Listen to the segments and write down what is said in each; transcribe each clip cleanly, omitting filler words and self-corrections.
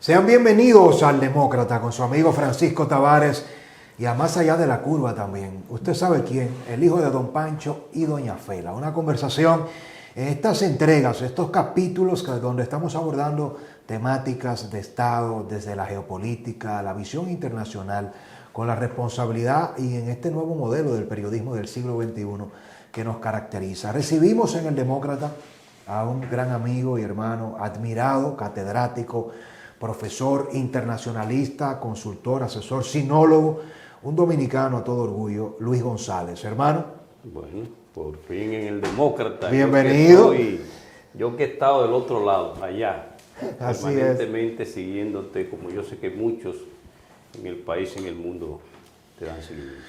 Sean bienvenidos al Demócrata con su amigo Francisco Tavares y a Más Allá de la Curva también. Usted sabe quién, el hijo de Don Pancho y Doña Fela. Una conversación en estas entregas, estos capítulos donde estamos abordando temáticas de Estado, desde la geopolítica, la visión internacional, con la responsabilidad y en este nuevo modelo del periodismo del siglo XXI que nos caracteriza. Recibimos en el Demócrata a un gran amigo y hermano, admirado, catedrático, profesor internacionalista, consultor, asesor, sinólogo, un dominicano a todo orgullo, Luis González. Hermano. Bueno, por fin en el Demócrata. Bienvenido. Yo que he estado del otro lado, allá, Así permanentemente siguiéndote, como yo sé que muchos en el país y en el mundo te dan seguimiento.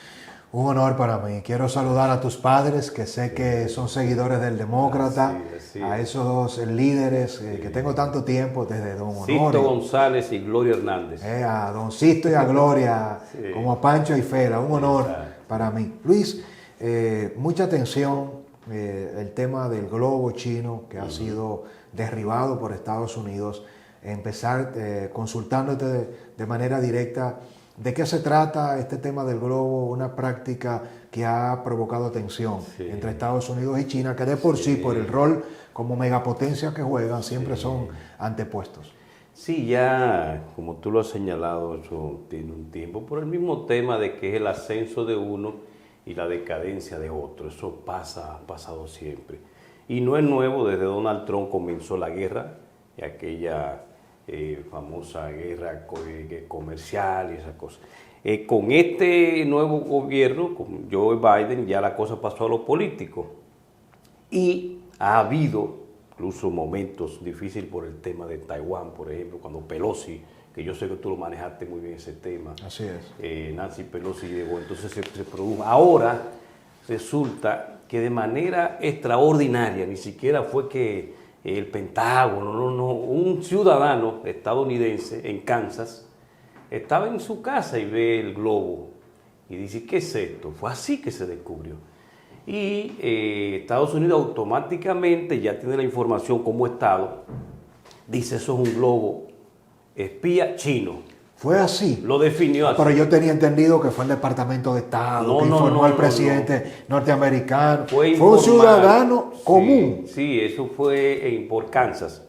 Un honor para mí. Quiero saludar a tus padres, que sé que son seguidores del Demócrata, así a esos dos líderes que tengo tanto tiempo, desde Don Honorio. Sisto González y Gloria Hernández. A Don Sisto y a Gloria, como a Pancho y Fela, un honor para mí. Luis, mucha atención, el tema del globo chino que ha sido derribado por Estados Unidos. Empezar consultándote de manera directa. ¿De qué se trata este tema del globo? Una práctica que ha provocado tensión entre Estados Unidos y China, que de por sí, por el rol como megapotencia que juegan, siempre son antepuestos. Sí, ya, como tú lo has señalado, eso tiene un tiempo, por el mismo tema de que es el ascenso de uno y la decadencia de otro. Eso ha pasado siempre. Y no es nuevo, desde Donald Trump comenzó la guerra, y aquella famosa guerra comercial y esas cosas. Con este nuevo gobierno, con Joe Biden, ya la cosa pasó a lo político. Y ha habido incluso momentos difíciles por el tema de Taiwán, por ejemplo, cuando Pelosi, que yo sé que tú lo manejaste muy bien ese tema. Así es. Nancy Pelosi llegó, entonces se produjo. Ahora resulta que de manera extraordinaria, ni siquiera fue que el Pentágono, un ciudadano estadounidense en Kansas estaba en su casa y ve el globo y dice, ¿qué es esto? Fue así que se descubrió. Y Estados Unidos automáticamente ya tiene la información como Estado, dice, eso es un globo espía chino. Fue así. Lo definió así. Pero yo tenía entendido que fue el Departamento de Estado que informó al presidente norteamericano. Fue un ciudadano común. Sí, eso fue por Kansas.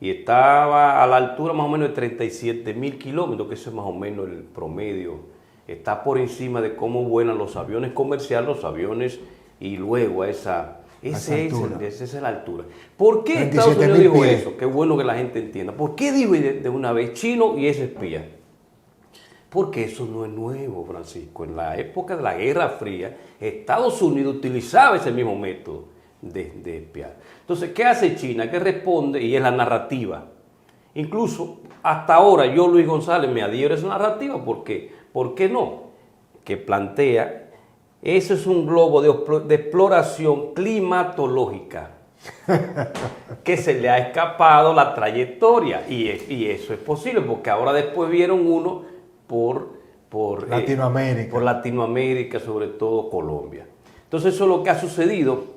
Y estaba a la altura más o menos de 37,000 kilómetros, que eso es más o menos el promedio. Está por encima de cómo vuelan los aviones comerciales, los aviones, y luego esa es la altura. ¿Por qué Estados Unidos dijo eso? Qué bueno que la gente entienda. ¿Por qué dijo de una vez chino y es espía? Porque eso no es nuevo, Francisco. En la época de la Guerra Fría, Estados Unidos utilizaba ese mismo método de espiar. Entonces, ¿qué hace China? ¿Qué responde? Y es la narrativa. Incluso, hasta ahora, yo, Luis González, me adhiero a esa narrativa. ¿Por qué? ¿Por qué no? Que plantea, eso es un globo de exploración climatológica, que se le ha escapado la trayectoria. Y eso es posible, porque ahora después vieron uno por Latinoamérica. Por Latinoamérica, sobre todo Colombia. Entonces eso es lo que ha sucedido.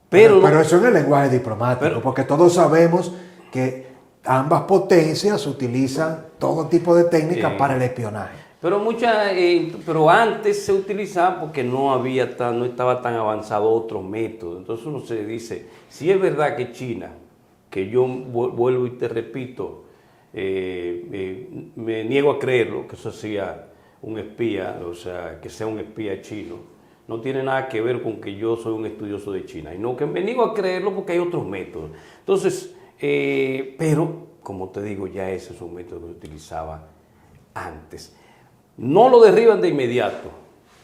Pero eso en el lenguaje diplomático, porque todos sabemos que ambas potencias utilizan todo tipo de técnicas para el espionaje. Pero antes se utilizaba porque no estaba tan avanzado otro método. Entonces uno se dice, si es verdad que China, que yo vuelvo y te repito, me niego a creerlo, que eso sea un espía, o sea, que sea un espía chino, no tiene nada que ver con que yo soy un estudioso de China, y no, que me niego a creerlo porque hay otros métodos. Entonces, pero, como te digo, ya ese es un método que se utilizaba antes. No lo derriban de inmediato,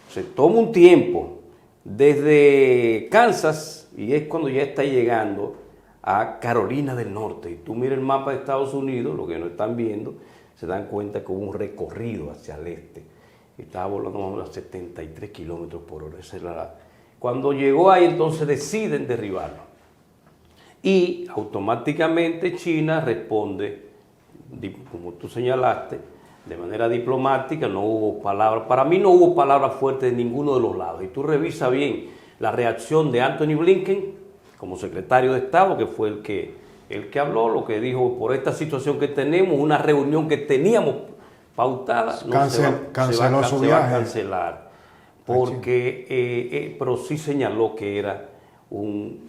se toma un tiempo, desde Kansas, y es cuando ya está llegando a Carolina del Norte. Y tú miras el mapa de Estados Unidos, lo que no están viendo, se dan cuenta que hubo un recorrido hacia el este. Estaba volando más o menos a 73 kilómetros por hora. Cuando llegó ahí, entonces deciden derribarlo. Y automáticamente China responde, como tú señalaste, de manera diplomática. No hubo palabras, para mí no hubo palabras fuertes de ninguno de los lados. Y tú revisas bien la reacción de Anthony Blinken como secretario de Estado, que fue el que el que habló, lo que dijo, por esta situación que tenemos, una reunión que teníamos pautada, canceló su viaje. Se va a cancelar, porque, pero sí señaló que era un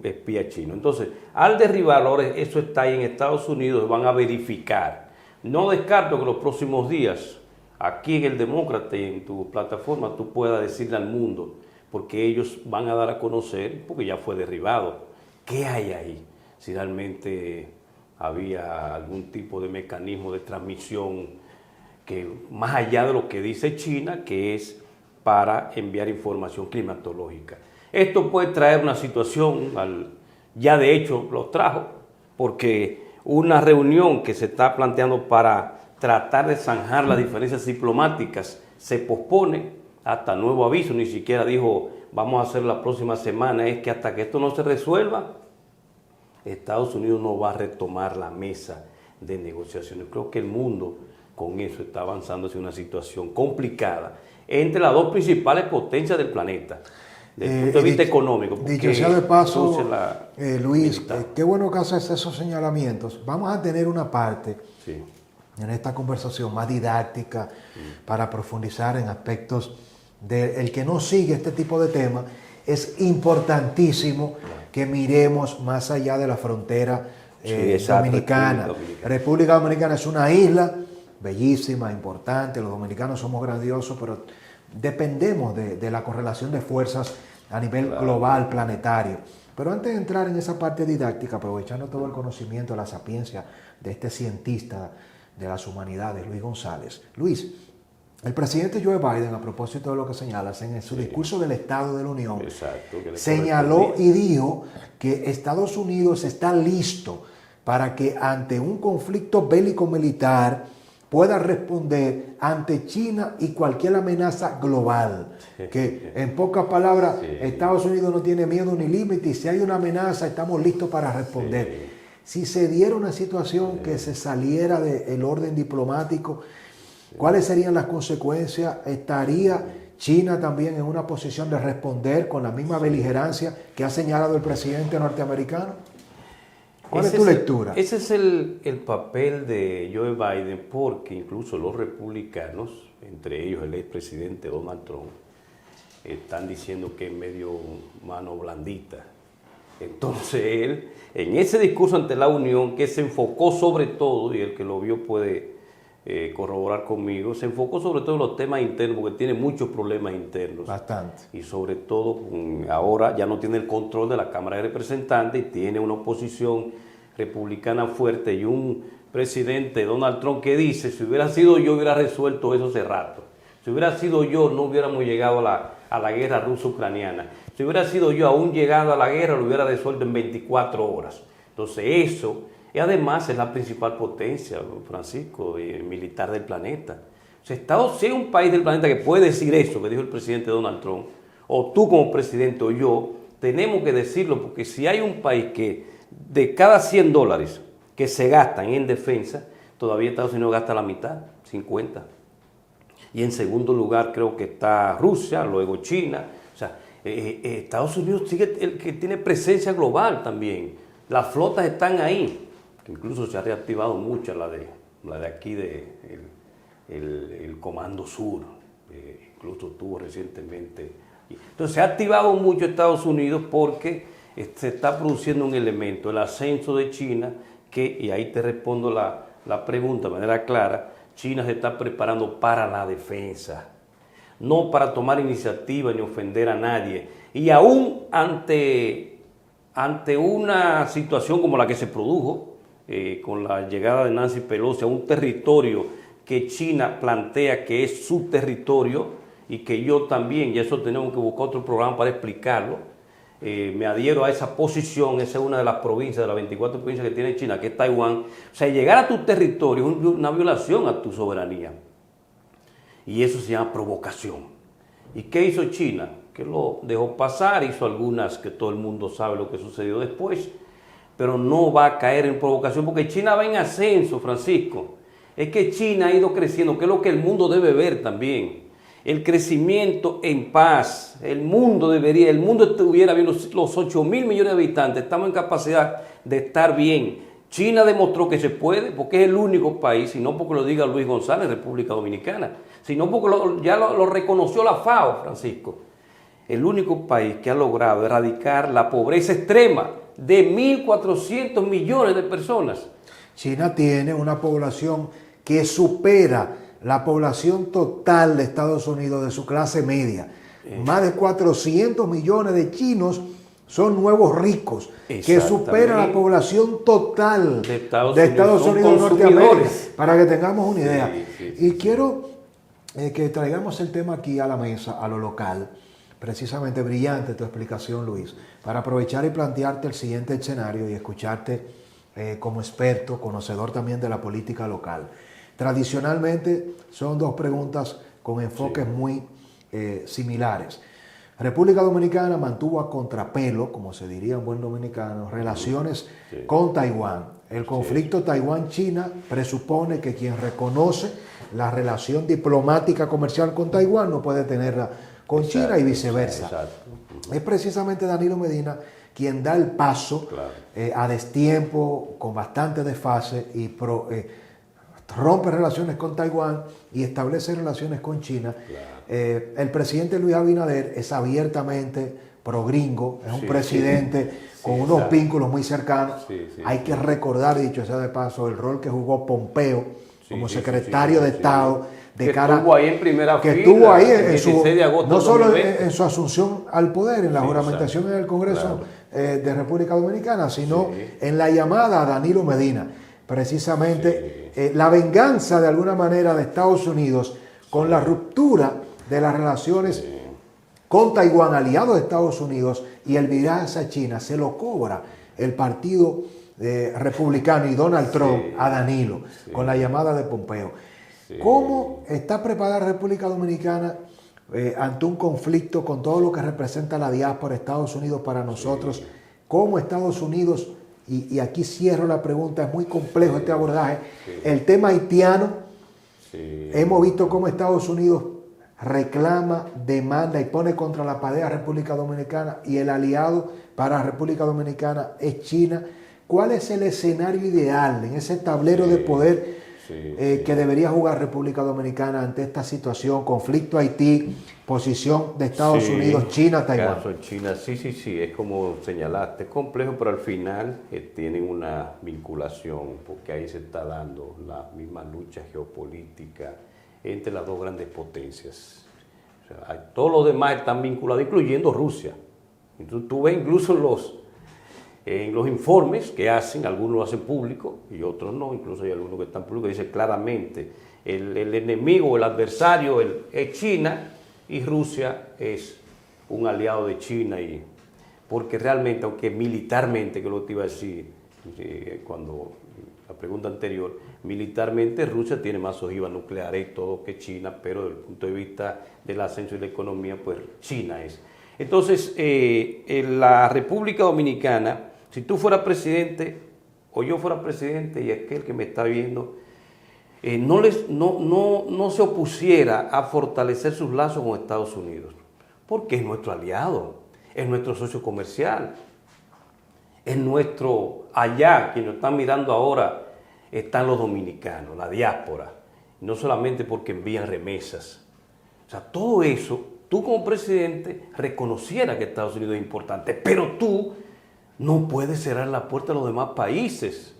espía chino. Entonces, al derribarlo, ahora eso está ahí en Estados Unidos, van a verificar. No descarto que los próximos días, aquí en el Demócrata y en tu plataforma, tú puedas decirle al mundo, porque ellos van a dar a conocer, porque ya fue derribado, qué hay ahí, si realmente había algún tipo de mecanismo de transmisión que, más allá de lo que dice China, que es para enviar información climatológica. Esto puede traer una situación, ya de hecho los trajo, porque una reunión que se está planteando para tratar de zanjar las diferencias diplomáticas se pospone hasta nuevo aviso, ni siquiera dijo vamos a hacer la próxima semana, es que hasta que esto no se resuelva, Estados Unidos no va a retomar la mesa de negociaciones. Creo que el mundo con eso está avanzando hacia una situación complicada entre las dos principales potencias del planeta, desde el punto de vista económico. Dicho sea de paso, Luis, qué bueno que haces esos señalamientos. Vamos a tener una parte en esta conversación más didáctica para profundizar en aspectos del que no sigue este tipo de temas. Es importantísimo que miremos más allá de la frontera dominicana. República Dominicana es una isla bellísima, importante, los dominicanos somos grandiosos, pero dependemos de la correlación de fuerzas a nivel global, planetario. Pero antes de entrar en esa parte didáctica, aprovechando todo el conocimiento, la sapiencia de este cientista de las humanidades, Luis González. Luis, el presidente Joe Biden, a propósito de lo que señalas, en su discurso del Estado de la Unión, señaló y dijo que Estados Unidos está listo para que ante un conflicto bélico militar pueda responder ante China y cualquier amenaza global. Que en pocas palabras, Estados Unidos no tiene miedo ni límite y si hay una amenaza estamos listos para responder. Si se diera una situación que se saliera del orden diplomático, ¿cuáles serían las consecuencias? ¿Estaría China también en una posición de responder con la misma beligerancia que ha señalado el presidente norteamericano? ¿Cuál es tu lectura? Ese es el papel de Joe Biden, porque incluso los republicanos, entre ellos el expresidente Donald Trump, están diciendo que es medio mano blandita. Entonces él, en ese discurso ante la Unión, que se enfocó sobre todo, y el que lo vio puede corroborar conmigo, se enfocó sobre todo en los temas internos, porque tiene muchos problemas internos. Bastante. Y sobre todo, ahora ya no tiene el control de la Cámara de Representantes, y tiene una oposición republicana fuerte y un presidente, Donald Trump, que dice, si hubiera sido yo, hubiera resuelto eso hace rato. Si hubiera sido yo, no hubiéramos llegado a la guerra ruso-ucraniana. Si hubiera sido yo, aún llegado a la guerra, lo hubiera resuelto en 24 horas. Entonces eso, y además es la principal potencia, Francisco, militar del planeta. O sea, Estados Unidos es un país del planeta que puede decir eso, que dijo el presidente Donald Trump, o tú como presidente o yo, tenemos que decirlo, porque si hay un país que de cada $100 que se gastan en defensa, todavía Estados Unidos gasta la mitad, 50. Y en segundo lugar creo que está Rusia, luego China. O sea, Estados Unidos sigue el que tiene presencia global también. Las flotas están ahí, que incluso se ha reactivado mucho la de aquí, el Comando Sur, incluso tuvo recientemente. Entonces se ha activado mucho Estados Unidos porque se está produciendo un elemento, el ascenso de China, y ahí te respondo la pregunta de manera clara. China se está preparando para la defensa, no para tomar iniciativa ni ofender a nadie. Y aún ante una situación como la que se produjo con la llegada de Nancy Pelosi a un territorio que China plantea que es su territorio y que yo también, y eso tenemos que buscar otro programa para explicarlo, me adhiero a esa posición. Esa es una de las provincias, de las 24 provincias que tiene China, que es Taiwán. O sea, llegar a tu territorio es una violación a tu soberanía. Y eso se llama provocación. ¿Y qué hizo China? Que lo dejó pasar, hizo algunas que todo el mundo sabe lo que sucedió después, pero no va a caer en provocación, porque China va en ascenso, Francisco. Es que China ha ido creciendo, que es lo que el mundo debe ver también. el crecimiento en paz. El mundo estuviera bien, los 8 mil millones de habitantes, estamos en capacidad de estar bien. China demostró que se puede, porque es el único país, y no porque lo diga Luis González, República Dominicana, sino porque ya lo reconoció la FAO, Francisco. El único país que ha logrado erradicar la pobreza extrema de 1.400 millones de personas. China tiene una población que supera la población total de Estados Unidos de su clase media. Más de 400 millones de chinos son nuevos ricos, que superan la población total de Estados Unidos de Norteamérica, para que tengamos una idea. Y quiero que traigamos el tema aquí a la mesa, a lo local. Precisamente brillante tu explicación, Luis, para aprovechar y plantearte el siguiente escenario y escucharte como experto, conocedor también de la política local. Tradicionalmente son dos preguntas con enfoques muy similares. República Dominicana mantuvo a contrapelo, como se diría en buen dominicano, relaciones con Taiwán. El conflicto Taiwán-China presupone que quien reconoce la relación diplomática comercial con Taiwán no puede tenerla con China y viceversa. Es precisamente Danilo Medina quien da el paso a destiempo, con bastante desfase, y rompe relaciones con Taiwán y establece relaciones con China. El presidente Luis Abinader es abiertamente pro-gringo, es un presidente con unos vínculos muy cercanos. Hay que recordar, dicho sea de paso, el rol que jugó Pompeo como secretario de Estado, que estuvo ahí en primera fila, estuvo ahí no solo 2020. en su asunción al poder, en la juramentación en el Congreso de República Dominicana, sino en la llamada a Danilo Medina. Precisamente la venganza de alguna manera de Estados Unidos con la ruptura de las relaciones con Taiwán, aliado de Estados Unidos, y el viraje a China se lo cobra el partido republicano y Donald Trump a Danilo con la llamada de Pompeo. ¿Cómo está preparada la República Dominicana ante un conflicto con todo lo que representa la diáspora de Estados Unidos para nosotros? ¿Cómo Estados Unidos, y aquí cierro la pregunta, es muy complejo este abordaje, el tema haitiano, hemos visto cómo Estados Unidos reclama, demanda y pone contra la pared a República Dominicana, y el aliado para la República Dominicana es China? ¿Cuál es el escenario ideal en ese tablero de poder que debería jugar República Dominicana ante esta situación? Conflicto Haití, posición de Estados Unidos, China, Taiwán. Caso en China, sí, es como señalaste, es complejo, pero al final tienen una vinculación, porque ahí se está dando la misma lucha geopolítica entre las dos grandes potencias. O sea, todos los demás están vinculados, incluyendo Rusia. Entonces, tú ves incluso en los informes que hacen, algunos lo hacen público y otros no, incluso hay algunos que están públicos, dice claramente el enemigo, el adversario es China, y Rusia es un aliado de China, porque realmente, aunque militarmente, que es lo que te iba a decir cuando la pregunta anterior, militarmente Rusia tiene más ojivas nucleares y todo que China, pero desde el punto de vista del ascenso y la economía, pues China es. Entonces, en la República Dominicana, si tú fueras presidente o yo fuera presidente y aquel que me está viendo, no se opusiera a fortalecer sus lazos con Estados Unidos, porque es nuestro aliado, es nuestro socio comercial, es nuestro, allá, quienes nos están mirando ahora, están los dominicanos, la diáspora, no solamente porque envían remesas. O sea, todo eso, tú como presidente reconociera que Estados Unidos es importante, pero tú no puedes cerrar la puerta a los demás países.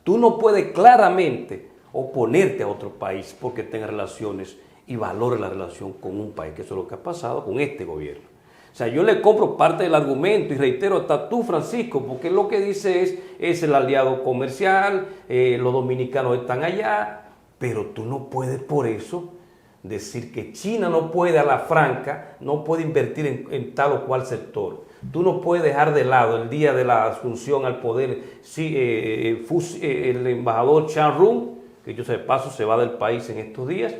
Tú no puedes claramente oponerte a otro país porque tenga relaciones y valore la relación con un país, que eso es lo que ha pasado con este gobierno. O sea, yo le compro parte del argumento y reitero, hasta tú, Francisco, porque lo que dice es el aliado comercial, los dominicanos están allá, pero tú no puedes por eso decir que China no puede a la franca, no puede invertir en tal o cual sector. Tú no puedes dejar de lado el día de la asunción al poder, el embajador Chan Rung, que yo sé de paso se va del país en estos días,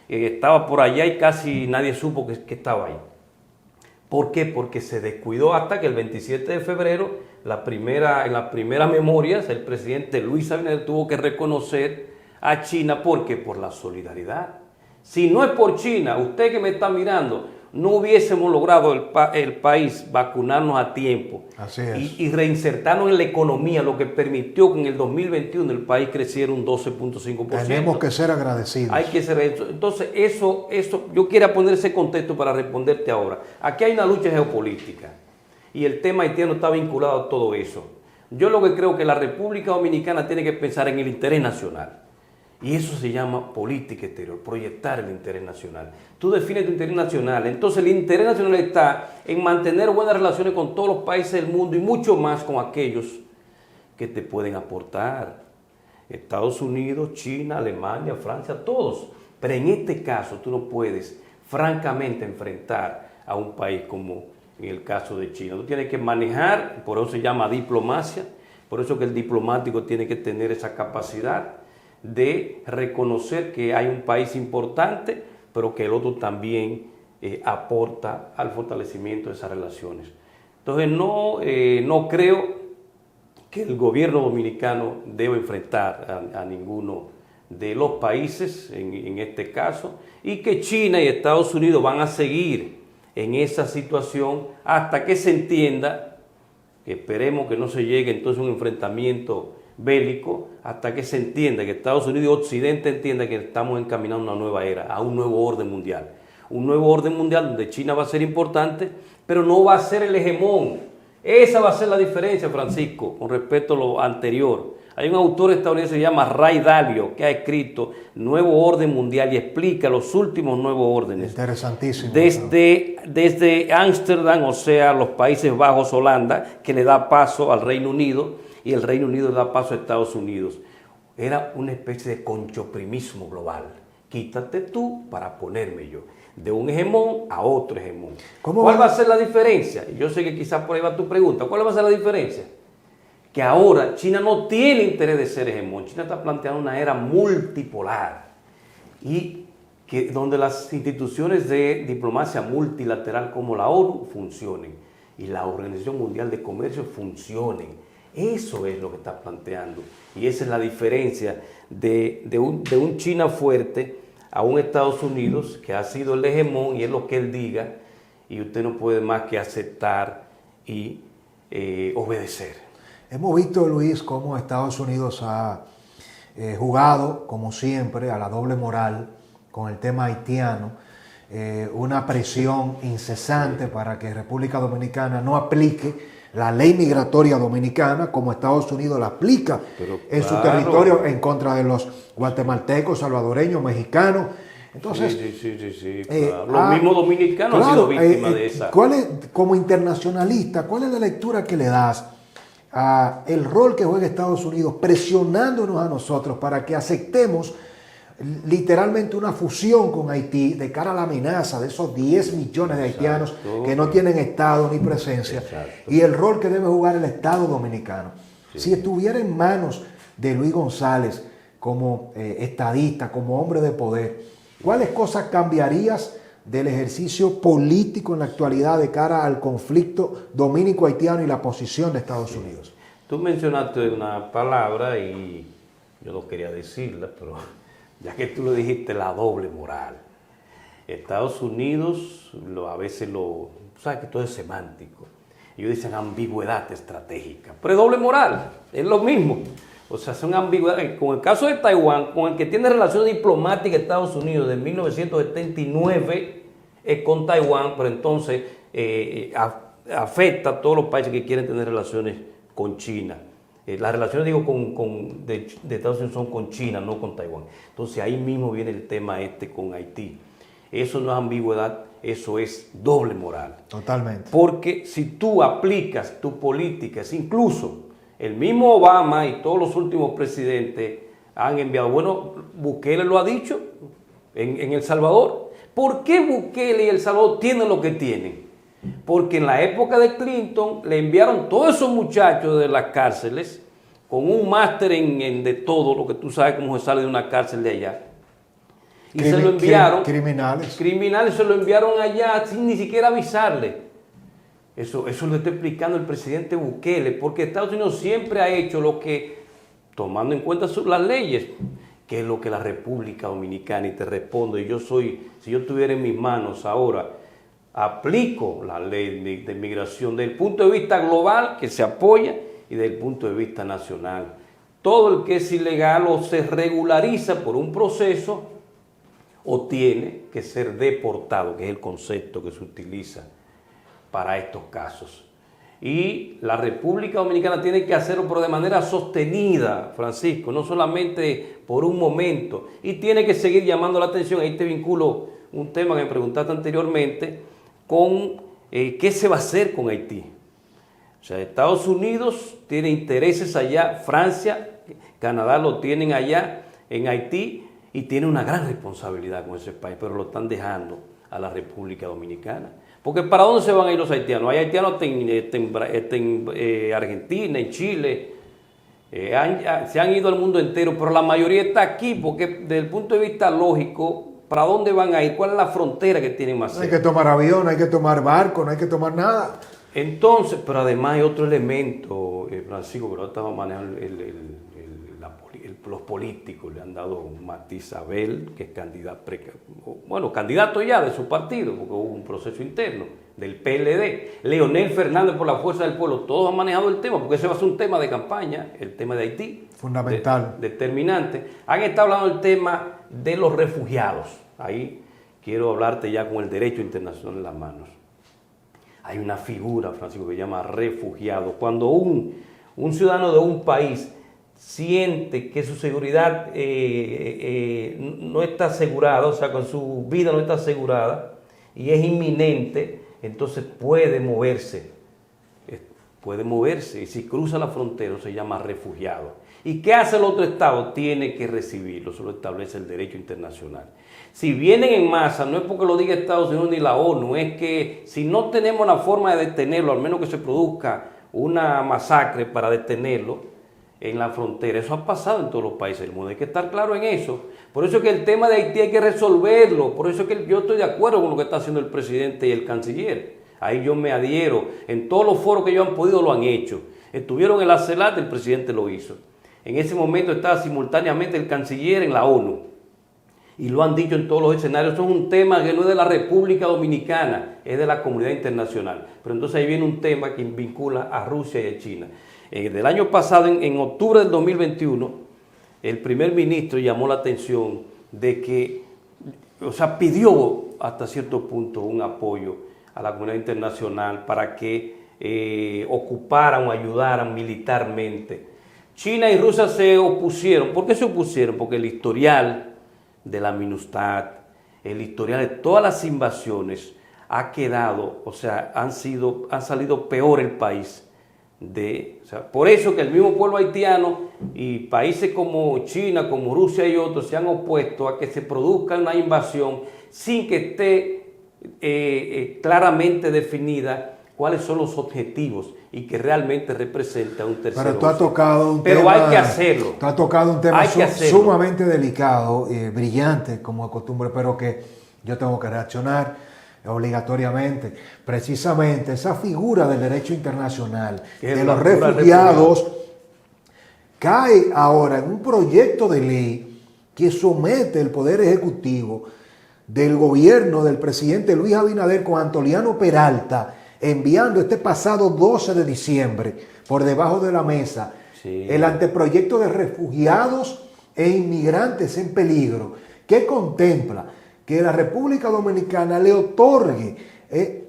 estaba por allá y casi nadie supo que estaba ahí. ¿Por qué? Porque se descuidó hasta que el 27 de febrero, en las primeras memorias, el presidente Luis Abinader tuvo que reconocer a China. ¿Por qué? Por la solidaridad. Si no es por China, usted que me está mirando, no hubiésemos logrado el país vacunarnos a tiempo. Así es. Y reinsertarnos en la economía, lo que permitió que en el 2021 el país creciera un 12.5%. Tenemos que ser agradecidos. Hay que ser eso. Entonces, eso, yo quiero poner ese contexto para responderte ahora. Aquí hay una lucha geopolítica y el tema haitiano está vinculado a todo eso. Yo lo que creo que la República Dominicana tiene que pensar en el interés nacional. Y eso se llama política exterior, proyectar el interés nacional. Tú defines tu interés nacional. Entonces el interés nacional está en mantener buenas relaciones con todos los países del mundo y mucho más con aquellos que te pueden aportar. Estados Unidos, China, Alemania, Francia, todos. Pero en este caso tú no puedes francamente enfrentar a un país como en el caso de China. Tú tienes que manejar, por eso se llama diplomacia, por eso que el diplomático tiene que tener esa capacidad de reconocer que hay un país importante, pero que el otro también aporta al fortalecimiento de esas relaciones. Entonces no creo que el gobierno dominicano deba enfrentar a ninguno de los países en este caso, y que China y Estados Unidos van a seguir en esa situación hasta que se entienda, que esperemos que no se llegue entonces a un enfrentamiento bélico, hasta que se entienda, que Estados Unidos y Occidente entienda que estamos encaminando a una nueva era, a un nuevo orden mundial. Un nuevo orden mundial donde China va a ser importante, pero no va a ser el hegemón. Esa va a ser la diferencia, Francisco, con respecto a lo anterior. Hay un autor estadounidense que se llama Ray Dalio, que ha escrito Nuevo Orden Mundial y explica los últimos nuevos órdenes. Interesantísimo. Desde Ámsterdam, o sea, los Países Bajos, Holanda, que le da paso al Reino Unido, y el Reino Unido le da paso a Estados Unidos. Era una especie de conchoprimismo global. Quítate tú para ponerme yo. De un hegemón a otro hegemón. ¿Cuál va a ser la diferencia? Yo sé que quizás por ahí va tu pregunta. ¿Cuál va a ser la diferencia? Que ahora China no tiene interés de ser hegemón. China está planteando una era multipolar y donde las instituciones de diplomacia multilateral como la ONU funcionen y la Organización Mundial de Comercio funcionen. Eso es lo que está planteando y esa es la diferencia de un China fuerte a un Estados Unidos que ha sido el hegemón y es lo que él diga y usted no puede más que aceptar y obedecer. Hemos visto, Luis, cómo Estados Unidos ha jugado, como siempre, a la doble moral con el tema haitiano, una presión incesante para que República Dominicana no aplique la ley migratoria dominicana como Estados Unidos la aplica en su territorio en contra de los guatemaltecos, salvadoreños, mexicanos. Entonces, sí, claro. Los mismos dominicanos han sido víctimas de esa. Como internacionalista, ¿cuál es la lectura que le das a el rol que juega Estados Unidos presionándonos a nosotros para que aceptemos literalmente una fusión con Haití de cara a la amenaza de esos 10 millones de haitianos que no tienen Estado ni presencia? Exacto. Y el rol que debe jugar el Estado dominicano? Sí. Si estuviera en manos de Luis González como estadista, como hombre de poder, ¿cuáles cosas cambiarías del ejercicio político en la actualidad de cara al conflicto dominico-haitiano y la posición de Estados Unidos? Tú mencionaste una palabra y yo no quería decirla, pero ya que tú lo dijiste, la doble moral. Estados Unidos a veces sabes que todo es semántico. Ellos dicen ambigüedad estratégica, pero es doble moral, es lo mismo. O sea, son ambigüedades. Con el caso de Taiwán, con el que tiene relaciones diplomáticas Estados Unidos de 1979 es con Taiwán, pero entonces afecta a todos los países que quieren tener relaciones con China. Las relaciones, digo, de Estados Unidos son con China, no con Taiwán. Entonces ahí mismo viene el tema con Haití. Eso no es ambigüedad, eso es doble moral. Totalmente. Porque si tú aplicas tus políticas, incluso el mismo Obama y todos los últimos presidentes han enviado, bueno, Bukele lo ha dicho en El Salvador. ¿Por qué Bukele y El Salvador tienen lo que tienen? Porque en la época de Clinton le enviaron todos esos muchachos de las cárceles con un máster de todo lo que tú sabes cómo se sale de una cárcel de allá. Y se lo enviaron. Criminales se lo enviaron allá sin ni siquiera avisarle. Eso lo está explicando el presidente Bukele, porque Estados Unidos siempre ha hecho lo que, tomando en cuenta las leyes, qué es lo que la República Dominicana, y te respondo, si yo tuviera en mis manos ahora, aplico la ley de migración desde el punto de vista global, que se apoya, y desde el punto de vista nacional. Todo el que es ilegal o se regulariza por un proceso o tiene que ser deportado, que es el concepto que se utiliza para estos casos. Y la República Dominicana tiene que hacerlo, pero de manera sostenida, Francisco, no solamente por un momento. Y tiene que seguir llamando la atención. Ahí te vinculo un tema que me preguntaste anteriormente, con qué se va a hacer con Haití. O sea, Estados Unidos tiene intereses allá, Francia, Canadá lo tienen allá en Haití y tiene una gran responsabilidad con ese país, pero lo están dejando a la República Dominicana. Porque ¿para dónde se van a ir los haitianos? Hay haitianos en Argentina, en Chile, se han ido al mundo entero, pero la mayoría está aquí, porque desde el punto de vista lógico, ¿para dónde van a ir? ¿Cuál es la frontera que tienen más cerca? No hay que tomar avión, no hay que tomar barco, no hay que tomar nada. Entonces, pero además hay otro elemento, Francisco, que ahora estamos manejando los políticos, le han dado un matiz a Abel, que es candidato ya de su partido, porque hubo un proceso interno del PLD, Leonel Fernández por la Fuerza del Pueblo, todos han manejado el tema, porque ese va a ser un tema de campaña, el tema de Haití. Fundamental. Determinante. Han estado hablando del tema de los refugiados. Ahí quiero hablarte ya con el derecho internacional en las manos. Hay una figura, Francisco, que se llama refugiado. Cuando un ciudadano de un país siente que su seguridad no está asegurada, o sea, con su vida no está asegurada y es inminente, entonces puede moverse, y si cruza la frontera se llama refugiado. ¿Y qué hace el otro Estado? Tiene que recibirlo, eso lo establece el derecho internacional. Si vienen en masa, no es porque lo diga Estados Unidos ni la ONU, es que si no tenemos la forma de detenerlo, al menos que se produzca una masacre para detenerlo en la frontera. Eso ha pasado en todos los países del mundo, hay que estar claro en eso. Por eso es que el tema de Haití hay que resolverlo, por eso es que yo estoy de acuerdo con lo que está haciendo el presidente y el canciller. Ahí yo me adhiero, en todos los foros que ellos han podido lo han hecho. Estuvieron en la CELAC, el presidente lo hizo. En ese momento estaba simultáneamente el canciller en la ONU. Y lo han dicho en todos los escenarios. Eso es un tema que no es de la República Dominicana, es de la comunidad internacional. Pero entonces ahí viene un tema que vincula a Rusia y a China. Del año pasado, en octubre del 2021, el primer ministro llamó la atención de que, pidió hasta cierto punto un apoyo a la comunidad internacional para que ocuparan o ayudaran militarmente. China y Rusia se opusieron. ¿Por qué se opusieron? Porque el historial de la MINUSTAH, el historial de todas las invasiones ha quedado, han salido peor el país. Por eso que el mismo pueblo haitiano y países como China, como Rusia y otros se han opuesto a que se produzca una invasión sin que esté claramente definida cuáles son los objetivos y que realmente representa un tercero. Pero tú has tocado un tema. Pero hay que hacerlo. Tú has tocado un tema sumamente delicado, brillante como de costumbre, pero que yo tengo que reaccionar obligatoriamente. Precisamente esa figura del derecho internacional, de los refugiados, cae ahora en un proyecto de ley que somete el Poder Ejecutivo del gobierno del presidente Luis Abinader con Antoliano Peralta, enviando este pasado 12 de diciembre por debajo de la mesa el anteproyecto de refugiados e inmigrantes en peligro, que contempla que la República Dominicana le otorgue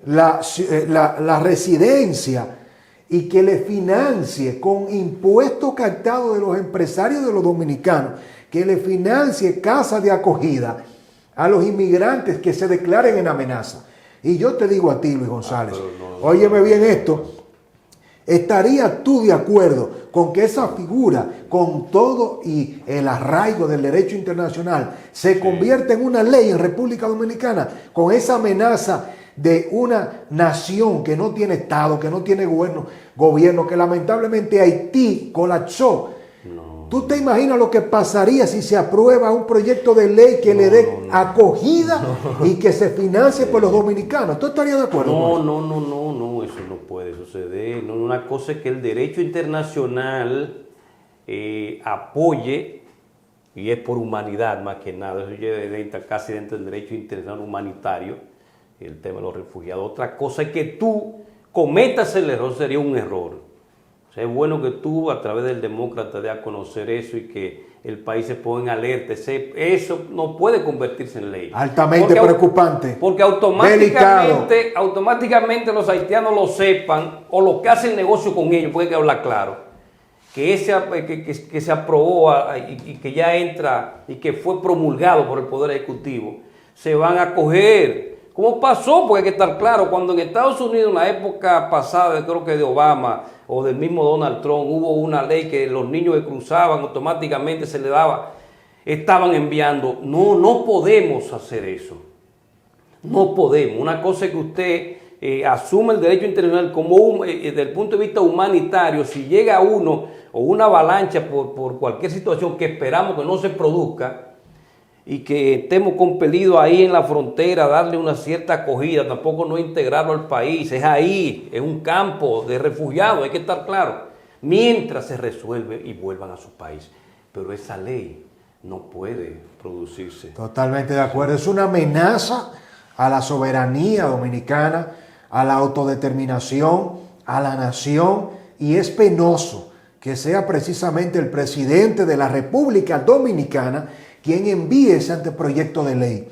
la residencia y que le financie con impuestos captados de los empresarios de los dominicanos, que le financie casas de acogida a los inmigrantes que se declaren en amenaza. Y yo te digo a ti, Luis González, óyeme bien esto, ¿estarías tú de acuerdo con que esa figura, con todo y el arraigo del derecho internacional, se convierta en una ley en República Dominicana con esa amenaza de una nación que no tiene Estado, que no tiene gobierno, que lamentablemente Haití colapsó? ¿Tú te imaginas lo que pasaría si se aprueba un proyecto de ley que le dé acogida y que se financie por los dominicanos? ¿Tú estarías de acuerdo con eso? No, eso no puede suceder. No, una cosa es que el derecho internacional apoye y es por humanidad más que nada. Eso ya entra casi dentro del derecho internacional humanitario, el tema de los refugiados. Otra cosa es que tú cometas el error, sería un error. O sea, es bueno que tú a través del demócrata dé a conocer eso y que el país se ponga en alerta. Eso no puede convertirse en ley. Altamente preocupante. Porque automáticamente los haitianos lo sepan, o los que hacen negocio con ellos, puede que hablar claro, que se aprobó y que ya entra y que fue promulgado por el Poder Ejecutivo, se van a coger. ¿Cómo pasó? Porque hay que estar claro, cuando en Estados Unidos, en la época pasada, creo que de Obama o del mismo Donald Trump, hubo una ley que los niños que cruzaban automáticamente se les daba, estaban enviando. No podemos hacer eso. No podemos. Una cosa es que usted asume el derecho internacional como desde el punto de vista humanitario. Si llega uno o una avalancha por cualquier situación que esperamos que no se produzca, y que estemos compelidos ahí en la frontera a darle una cierta acogida, tampoco no integrarlo al país, es ahí, es un campo de refugiados, hay que estar claro, mientras se resuelve y vuelvan a su país. Pero esa ley no puede producirse. Totalmente de acuerdo, es una amenaza a la soberanía dominicana, a la autodeterminación, a la nación, y es penoso que sea precisamente el presidente de la República Dominicana quien envíe ese anteproyecto de ley,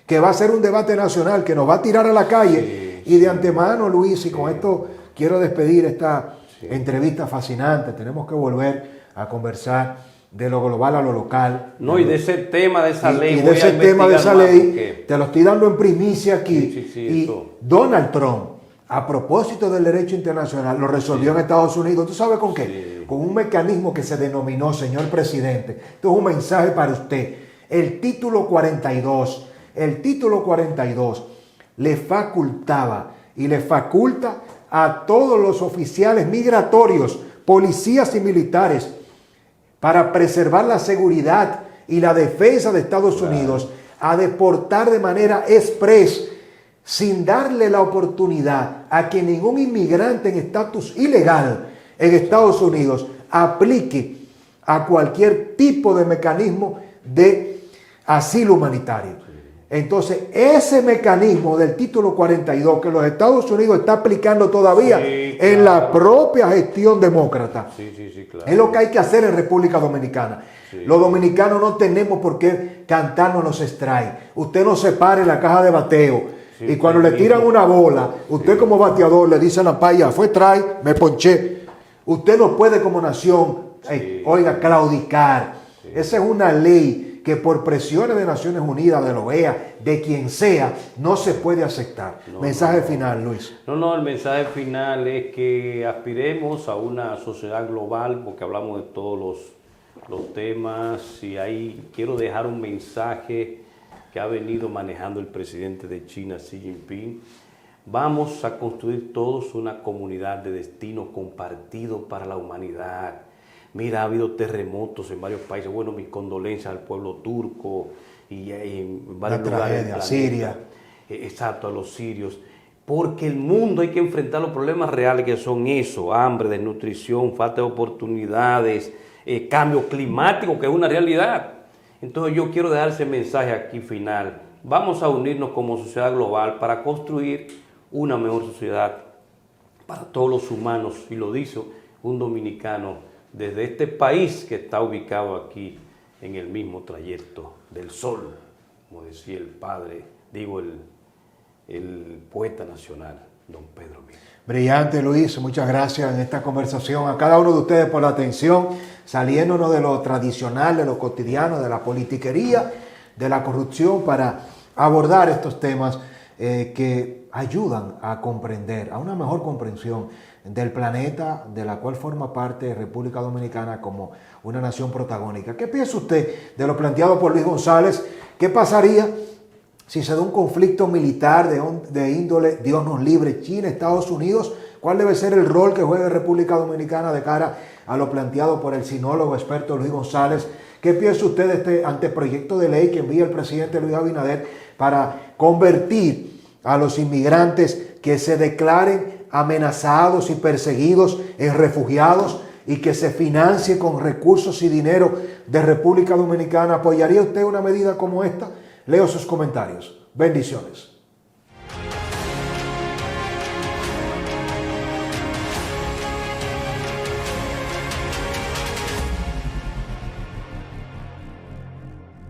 que va a ser un debate nacional, que nos va a tirar a la calle. Y de antemano, Luis, y con esto quiero despedir esta entrevista fascinante, tenemos que volver a conversar de lo global a lo local. Y de ese tema de esa ley. Y de ese tema de esa ley, te lo estoy dando en primicia aquí. Y Donald Trump, a propósito del derecho internacional, lo resolvió en Estados Unidos. ¿Tú sabes con qué? Con un mecanismo que se denominó, señor presidente, esto es un mensaje para usted, el título 42. El título 42 le facultaba y le faculta a todos los oficiales migratorios, policías y militares, para preservar la seguridad y la defensa de Estados Unidos, a deportar de manera express, sin darle la oportunidad a que ningún inmigrante en estatus ilegal en Estados Unidos aplique a cualquier tipo de mecanismo de asilo humanitario. Entonces, ese mecanismo del título 42 que los Estados Unidos está aplicando todavía en la propia gestión demócrata, claro, es lo que hay que hacer en República Dominicana. Los dominicanos no tenemos por qué cantarnos los strikes. Usted no se pare en la caja de bateo. Y cuando le tiran una bola, usted como bateador le dice a la paya, fue strike, me ponché. Usted no puede como nación, claudicar. Esa es una ley que por presiones de Naciones Unidas, de la OEA, de quien sea, no se puede aceptar. Mensaje final, Luis. El mensaje final es que aspiremos a una sociedad global, porque hablamos de todos los temas, y ahí quiero dejar un mensaje que ha venido manejando el presidente de China, Xi Jinping. Vamos a construir todos una comunidad de destino compartido para la humanidad. Mira, ha habido terremotos en varios países. Bueno, mis condolencias al pueblo turco y en varios lugares del Siria. Exacto, a los sirios. Porque el mundo hay que enfrentar los problemas reales que son eso: hambre, desnutrición, falta de oportunidades, cambio climático, que es una realidad. Entonces yo quiero dejar ese mensaje aquí final. Vamos a unirnos como sociedad global para construir una mejor sociedad para todos los humanos, y lo dice un dominicano desde este país que está ubicado aquí en el mismo trayecto del sol, como decía el padre, el poeta nacional, don Pedro Miguel. Brillante, Luis, muchas gracias en esta conversación. A cada uno de ustedes por la atención, saliéndonos de lo tradicional, de lo cotidiano, de la politiquería, de la corrupción, para abordar estos temas que ayudan a comprender, a una mejor comprensión del planeta de la cual forma parte República Dominicana como una nación protagónica. ¿Qué piensa usted de lo planteado por Luis González? ¿Qué pasaría si se da un conflicto militar de índole, Dios nos libre, China, Estados Unidos? ¿Cuál debe ser el rol que juegue República Dominicana de cara a lo planteado por el sinólogo experto Luis González? ¿Qué piensa usted de este anteproyecto de ley que envía el presidente Luis Abinader para convertir a los inmigrantes que se declaren amenazados y perseguidos en refugiados, y que se financie con recursos y dinero de República Dominicana. ¿Apoyaría usted una medida como esta? Leo sus comentarios. Bendiciones.